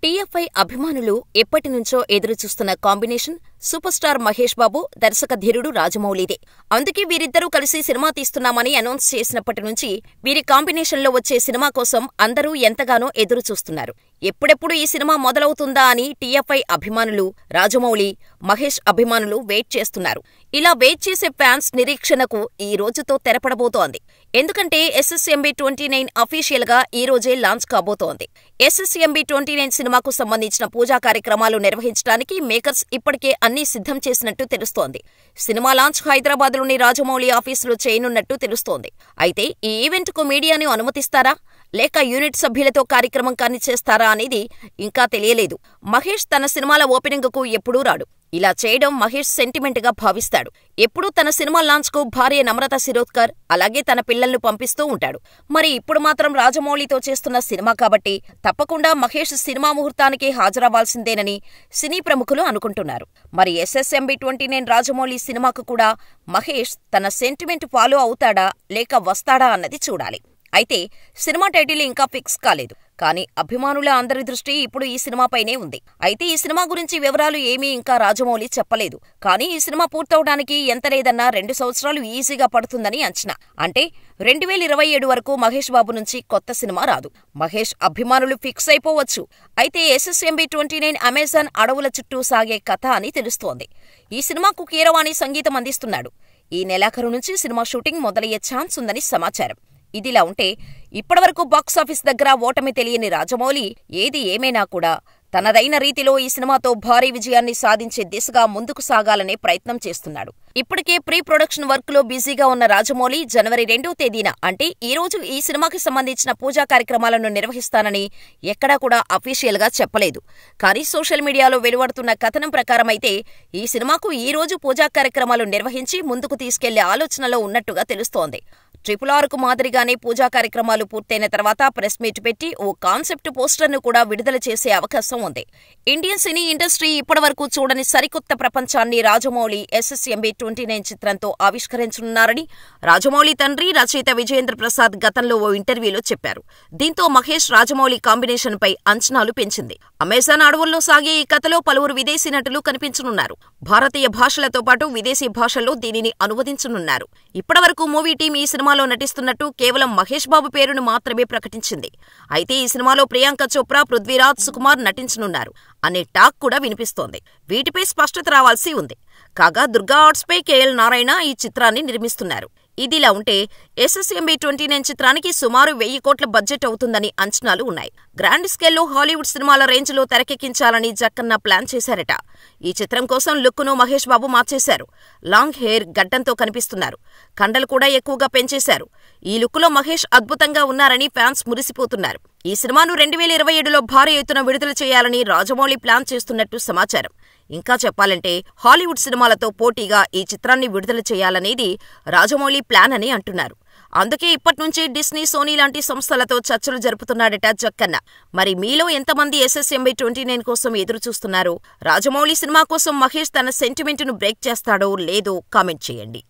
TFI అభిమానులు ఎప్పటినుంచో ఎదురుచూస్తున్న combination super star Mahesh Babu, దర్శక ధీరుడు రాజమౌళిదే. అందుకే వీరిద్దరూ కలిసి సినిమా తీస్తున్నామని అనౌన్స్ చేసినప్పటి నుంచి వీరి కాంబినేషన్లో వచ్చే సినిమా కోసం అందరూ ఎంతగానో ఎదురుచూస్తున్నారు. ఎప్పుడెప్పుడు ఈ సినిమా మొదలవుతుందా అని టీఎఫ్ఐ అభిమానులు, రాజమౌళి, మహేష్ అభిమానులు వెయిట్ చేస్తున్నారు. ఇలా వెయిట్ చేసే ఫ్యాన్స్ నిరీక్షణకు ఈ రోజుతో తెరపడబోతోంది. ఎందుకంటే ఎస్ఎస్ఎంబీ 29 అఫీషియల్ గా ఈ రోజే లాంచ్ కాబోతోంది. ఎస్ఎస్ఎంబీ 29 సినిమాకు సంబంధించిన పూజా కార్యక్రమాలు నిర్వహించడానికి మేకర్స్ ఇప్పటికే అన్నీ సిద్ధం చేసినట్టు తెలుస్తోంది. సినిమా లాంచ్ హైదరాబాద్లోని రాజమౌళి ఆఫీసులో చేయనున్నట్టు తెలుస్తోంది. అయితే ఈ ఈవెంట్కు మీడియాను అనుమతిస్తారా, లేక యూనిట్ సభ్యులతో కార్యక్రమం చేస్తారా అనేది ఇంకా తెలియలేదు. మహేష్ తన సినిమాల ఓపెనింగ్కు ఎప్పుడూ రాడు. ఇలా చేయడం మహేష్ సెంటిమెంట్గా భావిస్తాడు. ఎప్పుడూ తన సినిమా లాంచ్కు భార్య నమ్రత శిరోద్కర్, అలాగే తన పిల్లల్ని పంపిస్తూ ఉంటాడు. మరి ఇప్పుడు మాత్రం రాజమౌళితో చేస్తున్న సినిమా కాబట్టి తప్పకుండా మహేష్ సినిమా ముహూర్తానికి హాజరవ్వాల్సిందేనని సినీ ప్రముఖులు అనుకుంటున్నారు. మరి ఎస్ఎస్ఎంబీ 29 రాజమౌళి సినిమాకు కూడా మహేష్ తన సెంటిమెంట్ ఫాలో అవుతాడా లేక వస్తాడా అన్నది చూడాలి. అయితే సినిమా టైటిల్ ఇంకా ఫిక్స్ కాలేదు. కానీ అభిమానుల అందరి దృష్టి ఇప్పుడు ఈ సినిమాపైనే ఉంది. అయితే ఈ సినిమా గురించి వివరాలు ఏమీ ఇంకా రాజమౌళి చెప్పలేదు. కానీ ఈ సినిమా పూర్తవడానికి ఎంత లేదన్నా 2 సంవత్సరాలు ఈజీగా పడుతుందని అంచనా. అంటే 2027 వరకు మహేష్ బాబు నుంచి కొత్త సినిమా రాదు. మహేష్ అభిమానులు ఫిక్స్ అయిపోవచ్చు. అయితే ఎస్ఎస్ఎంబీ 29 అమెజాన్ అడవుల చుట్టూ సాగే కథ అని తెలుస్తోంది. ఈ సినిమాకు కీరవాణి సంగీతం అందిస్తున్నాడు. ఈ నెలాఖరు నుంచి సినిమా షూటింగ్ మొదలయ్యే ఛాన్స్ ఉందని సమాచారం. ఇదిలా ఉంటే ఇప్పటివరకు బాక్సాఫీస్ దగ్గర ఓటమి తెలియని రాజమౌళి ఏది ఏమైనా కూడా తనదైన రీతిలో ఈ సినిమాతో భారీ విజయాన్ని సాధించే దిశగా ముందుకు సాగాలనే ప్రయత్నం చేస్తున్నాడు. ఇప్పటికే ప్రీ ప్రొడక్షన్ వర్క్ లో బిజీగా ఉన్న రాజమౌళి జనవరి 2వ తేదీన అంటే ఈ రోజు ఈ సినిమాకి సంబంధించిన పూజా కార్యక్రమాలను నిర్వహిస్తానని ఎక్కడా కూడా అఫీషియల్ గా చెప్పలేదు. కానీ సోషల్ మీడియాలో వెలువడుతున్న కథనం ప్రకారమైతే ఈ సినిమాకు ఈ రోజు పూజా కార్యక్రమాలు నిర్వహించి ముందుకు తీసుకెళ్లే ఆలోచనలో ఉన్నట్టుగా తెలుస్తోంది. RRRకు మాదిరిగానే పూజా కార్యక్రమాలు పూర్తయిన తర్వాత ప్రెస్ మీట్ పెట్టి ఓ కాన్సెప్ట్ పోస్టర్ను కూడా విడుదల చేసే అవకాశం ఉంది. ఇండియన్ సినీ ఇండస్ట్రీ ఇప్పటివరకు చూడని సరికొత్త ప్రపంచాన్ని రాజమౌళి ఎస్ఎస్ఎంబీ 29 చిత్రంతో ఆవిష్కరించనున్నారని రాజమౌళి తండ్రి రచయిత విజయేంద్ర ప్రసాద్ గతంలో ఓ ఇంటర్వ్యూలో చెప్పారు. దీంతో మహేష్ రాజమౌళి కాంబినేషన్ పై అంచనాలు పెంచింది. అమెజాన్ అడవుల్లో సాగే ఈ కథలో పలువురు విదేశీ నటులు కనిపించనున్నారు. భారతీయ భాషలతో పాటు విదేశీ భాషల్లో దీనిని అనువదించనున్నారు. ఇప్పటివరకు మూవీ టీం ఈ సినిమాలో నటిస్తున్నట్టు కేవలం మహేష్ బాబు పేరును మాత్రమే ప్రకటించింది. అయితే ఈ సినిమాలో ప్రియాంక చోప్రా, పృథ్వీరాజ్, సుకుమార్ నటించనున్నారు అనే టాక్ కూడా వినిపిస్తోంది. వీటిపై స్పష్టత రావాల్సి ఉంది. కాగా దుర్గా ఆర్ట్స్ పై కేఎల్ నారాయణ ఈ చిత్రాన్ని నిర్మిస్తున్నారు. ఇదిలా ఉంటే ఎస్ఎస్ఎంబీ 29 చిత్రానికి సుమారు 1000 కోట్ల బడ్జెట్ అవుతుందని అంచనాలు ఉన్నాయి. గ్రాండ్ స్కేల్లో హాలీవుడ్ సినిమాల రేంజ్లో తెరకెక్కించాలని జక్కన్న ప్లాన్ చేశారట. ఈ చిత్రం కోసం లుక్ను మహేష్ బాబు మార్చేశారు. లాంగ్ హెయిర్, గడ్డంతో కనిపిస్తున్నారు. కండలు కూడా ఎక్కువగా పెంచేశారు. ఈ లుక్లో మహేష్ అద్భుతంగా ఉన్నారని ఫ్యాన్స్ మురిసిపోతున్నారు. ఈ సినిమాను 2027లో భారీ ఎత్తున విడుదల చేయాలని రాజమౌళి ప్లాన్ చేస్తున్నట్టు సమాచారం. ఇంకా చెప్పాలంటే హాలీవుడ్ సినిమాలతో పోటీగా ఈ చిత్రాన్ని విడుదల చేయాలనేది రాజమౌళి ప్లాన్ అని అంటున్నారు. అందుకే ఇప్పట్నుంచి డిస్నీ, సోనీ లాంటి సంస్థలతో చర్చలు జరుపుతున్నాడట జక్కన్న. మరి మీలో ఎంతమంది ఎస్ఎస్ఎంబీ 29 కోసం ఎదురుచూస్తున్నారు? రాజమౌళి సినిమా కోసం మహేష్ తన సెంటిమెంట్ను బ్రేక్ చేస్తాడో లేదో కామెంట్ చేయండి.